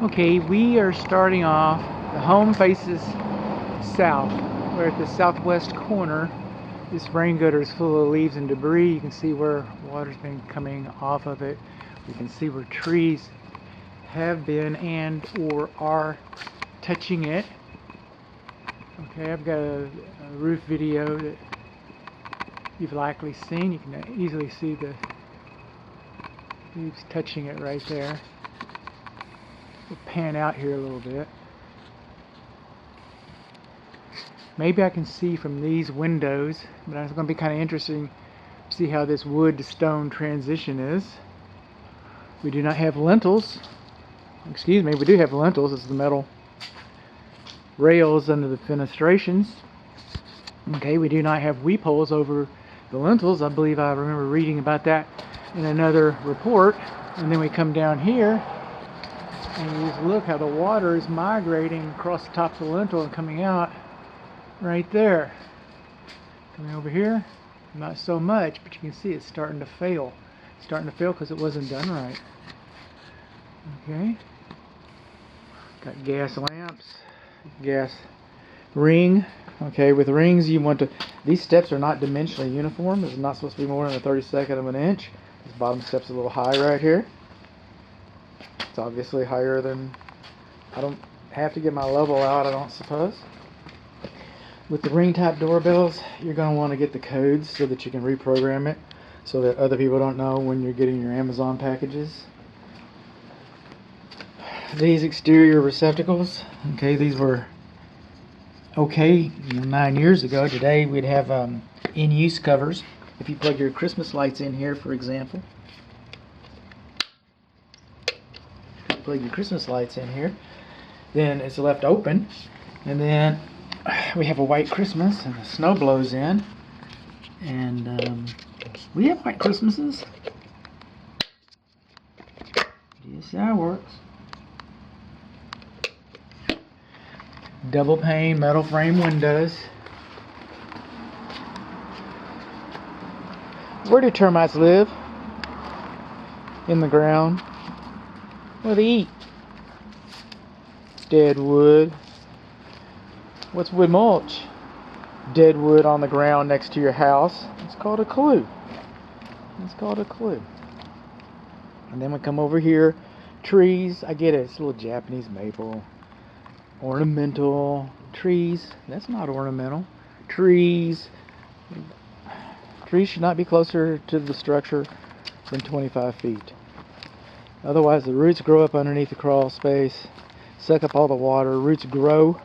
Okay, we are starting off. The home faces south. We're at the southwest corner. This rain gutter is full of leaves and debris. You can see where water's been coming off of it. You can see where trees have been and or are touching it. Okay, I've got a roof video that you've likely seen. You can easily see the leaves touching it right there. We'll pan out here a little bit. Maybe I can see from these windows, but it's going to be kind of interesting to see how this wood to stone transition is. We do not have lintels. Excuse me, we do have lintels. It's the metal rails under the fenestrations. Okay, we do not have weep holes over the lintels. I believe I remember reading about that in another report. And then we come down here and you just look how the water is migrating across the top of the lintel and coming out right there. Coming over here, not so much, but you can see it's starting to fail. It's starting to fail because it wasn't done right. Okay. Got gas lamps, gas ring. Okay, with rings you want to, these steps are not dimensionally uniform. It's not supposed to be more than a 32nd of an inch. This bottom step's a little high right here. It's obviously higher than, I don't have to get my level out, I don't suppose. With the ring type doorbells, you're going to want to get the codes so that you can reprogram it so that other people don't know when you're getting your Amazon packages. These exterior receptacles, okay, these were okay 9 years ago. Today we'd have in-use covers. If you plug your Christmas lights in here, for example, plug your Christmas lights in here, then it's left open, and then we have a white Christmas and the snow blows in, and we have white Christmases. Yes, that works. Double pane metal frame windows. Where do termites live? In the ground. What do they eat? Dead wood. What's wood mulch? Dead wood on the ground next to your house. It's called a clue. It's called a clue. And then we come over here. Trees. I get it. It's a little Japanese maple. Ornamental. Trees. That's not ornamental. Trees. Trees should not be closer to the structure than 25 feet. Otherwise, the roots grow up underneath the crawl space, suck up all the water. Roots grow,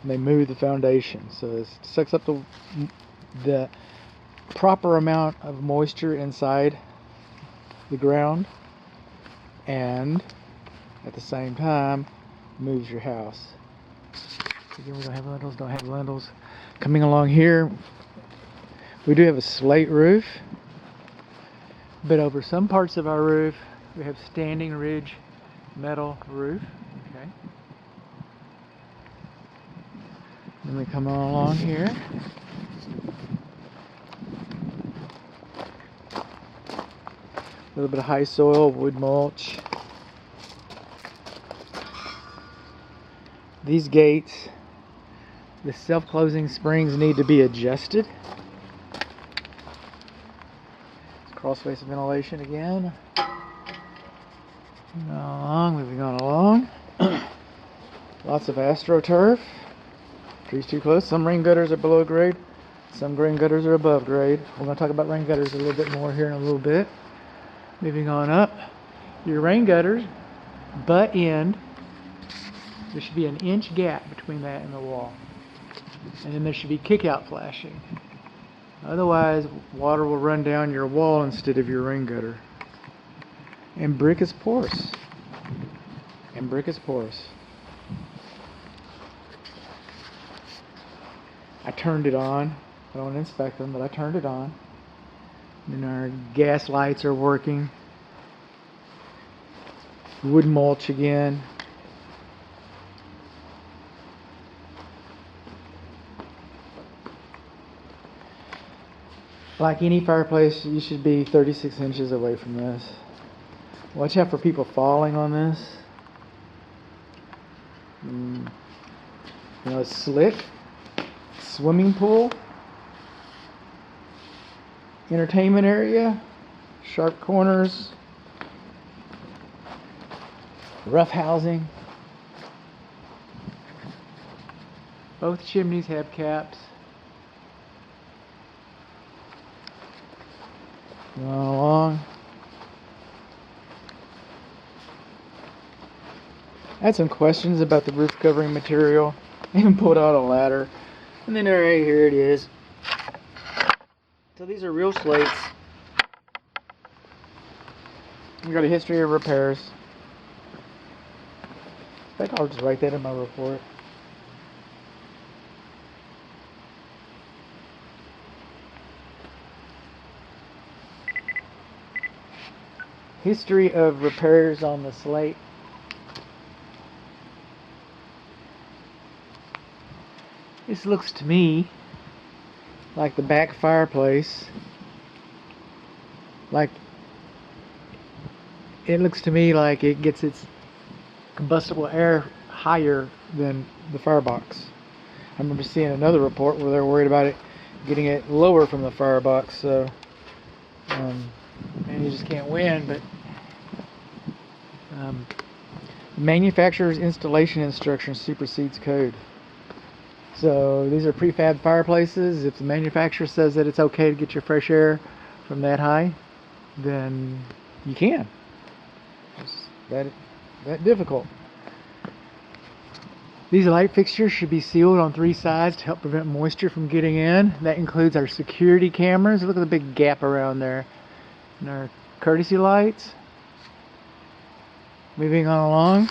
and they move the foundation. So it sucks up the proper amount of moisture inside the ground, and at the same time, moves your house. Again, we don't have lintels, don't have lintels. Coming along here, we do have a slate roof, but over some parts of our roof, we have standing ridge metal roof. Okay. Then we come on along here. A little bit of high soil, wood mulch. These gates, the self-closing springs need to be adjusted. Crawl space ventilation again. Moving on along. Lots of astroturf. Trees too close. Some rain gutters are below grade. Some rain gutters are above grade. We're going to talk about rain gutters a little bit more here in a little bit. Moving on up. Your rain gutters butt end. There should be an inch gap between that and the wall. And then there should be kick-out flashing. Otherwise, water will run down your wall instead of your rain gutter. And brick is porous. And brick is porous. I turned it on. I don't want to inspect them, but I turned it on. And our gas lights are working. Wood mulch again. Like any fireplace, you should be 36 inches away from this. Watch out for people falling on this. You know, it's slick, swimming pool, entertainment area, sharp corners, rough housing. Both chimneys have caps. Going along. I had some questions about the roof covering material. I even pulled out a ladder. And then right here it is. So these are real slates. We got a history of repairs. I think I'll just write that in my report. History of repairs on the slate. This looks to me like the back fireplace. It looks to me like it gets its combustible air higher than the firebox. I remember seeing another report where they're worried about it getting it lower from the firebox. So, and you just can't win. But manufacturer's installation instruction supersedes code. So these are prefab fireplaces. If the manufacturer says that it's okay to get your fresh air from that high, then you can. It's that difficult. These light fixtures should be sealed on 3 sides to help prevent moisture from getting in. That includes our security cameras. Look at the big gap around there. And our courtesy lights. Moving on along.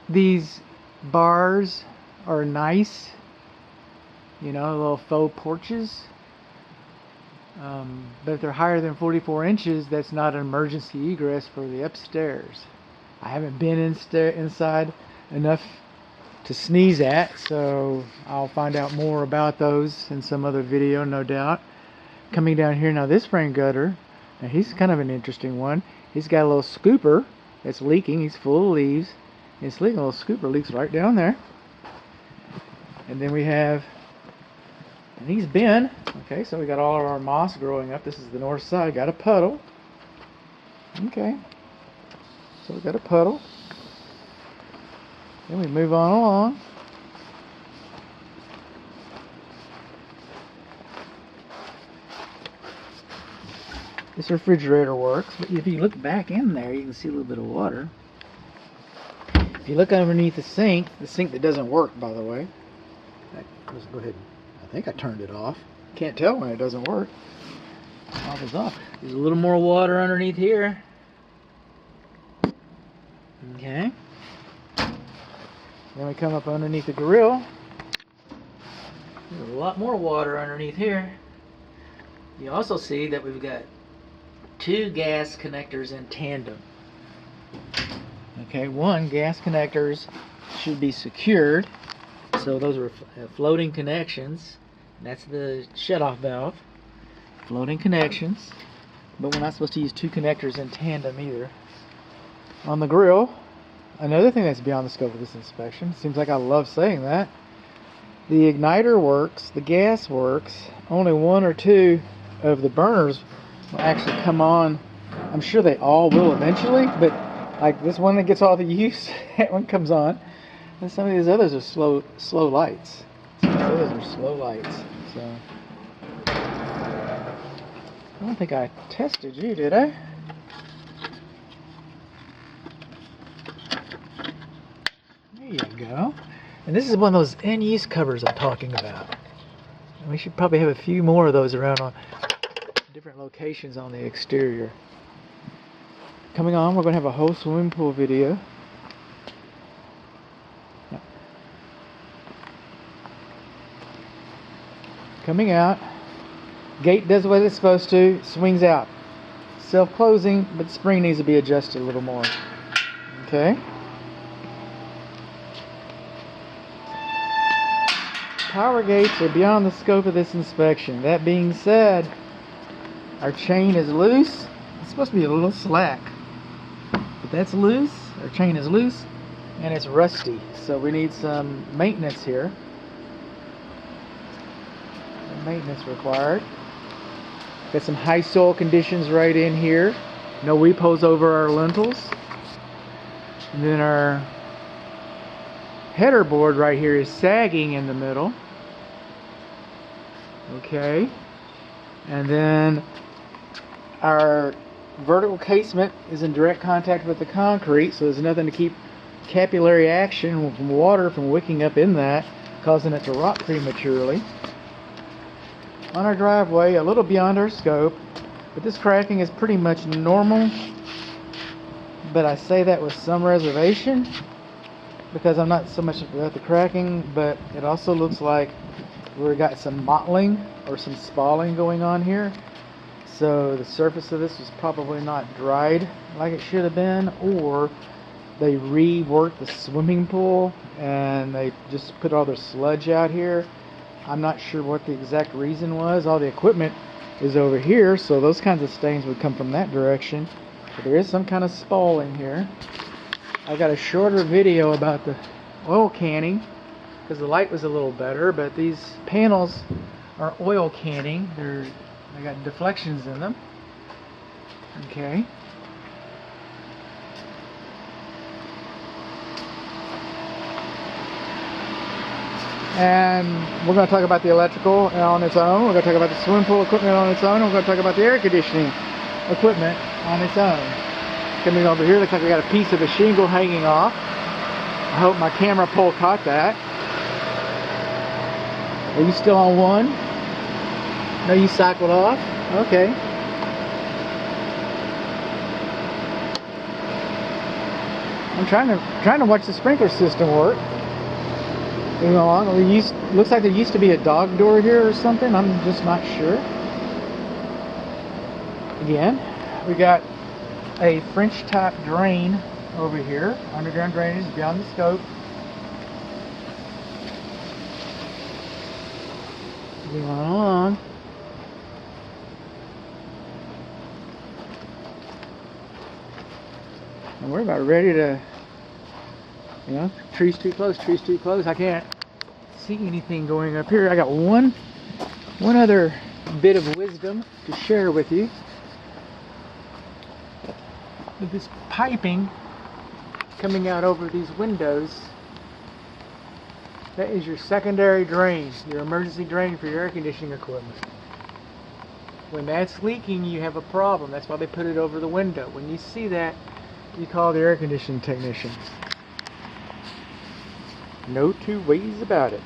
These bars are nice, you know, little faux porches, but if they're higher than 44 inches, that's not an emergency egress for the upstairs. I haven't been inside enough to sneeze at, so I'll find out more about those in some other video, no doubt. Coming down here now, this rain gutter, now he's kind of an interesting one. He's got a little scooper that's leaking. He's full of leaves. It's leaking. A little scooper leaks right down there. And then we have an east bin. Okay, so we got all of our moss growing up. This is the north side. Got a puddle. Okay. So we got a puddle. Then we move on along. This refrigerator works, but if you look back in there, you can see a little bit of water. If you look underneath the sink that doesn't work, by the way. Let's go ahead. I think I turned it off. Can't tell when it doesn't work. Off is off. There's a little more water underneath here. Okay. Then we come up underneath the grill. There's a lot more water underneath here. You also see that we've got 2 gas connectors in tandem. Okay, one, gas connectors should be secured. So those are floating connections. That's the shutoff valve. Floating connections. But we're not supposed to use 2 connectors in tandem either. On the grill, another thing that's beyond the scope of this inspection, seems like I love saying that, the igniter works, the gas works, only 1 or 2 of the burners will actually come on. I'm sure they all will eventually, but like this one that gets all the use, that one comes on. And some of these others are slow lights. Some of those are slow lights. So I don't think I tested you, did I? There you go. And this is one of those in-use covers I'm talking about. And we should probably have a few more of those around on different locations on the exterior. Coming on, we're going to have a whole swimming pool video. Coming out, gate does what it's supposed to, swings out. Self-closing, but the spring needs to be adjusted a little more. Okay. Power gates are beyond the scope of this inspection. That being said, our chain is loose. It's supposed to be a little slack. The But that's loose, our chain is loose, and it's rusty. So we need some maintenance here. Maintenance required. Got some high soil conditions right in here. No weep holes over our lintels. And then our header board right here is sagging in the middle. Okay. And then our vertical casement is in direct contact with the concrete, so there's nothing to keep capillary action from water from wicking up in that, causing it to rot prematurely. On our driveway, a little beyond our scope, but this cracking is pretty much normal. But I say that with some reservation, because I'm not so much about the cracking, but it also looks like we've got some mottling or some spalling going on here. So the surface of this was probably not dried like it should have been, or they reworked the swimming pool and they just put all their sludge out here. I'm not sure what the exact reason was. All the equipment is over here, so those kinds of stains would come from that direction. But there is some kind of spalling here. I got a shorter video about the oil canning because the light was a little better, but these panels are oil canning. They got deflections in them. Okay. And we're going to talk about the electrical on its own. We're going to talk about the swimming pool equipment on its own. We're going to talk about the air conditioning equipment on its own. Coming over here, looks like we got a piece of a shingle hanging off. I hope my camera pole caught that. Are you still on one? No, you cycled off? Okay. I'm trying to watch the sprinkler system work. Moving along. Looks like there used to be a dog door here or something. I'm just not sure. Again, we got a French type drain over here. Underground drainage beyond the scope. Moving along. And we're about ready to, trees too close, I can't see anything going up here. I got one other bit of wisdom to share with you. With this piping coming out over these windows, that is your secondary drain, your emergency drain for your air conditioning equipment. When that's leaking, you have a problem. That's why they put it over the window. When you see that, you call the air conditioning technician. No two ways about it.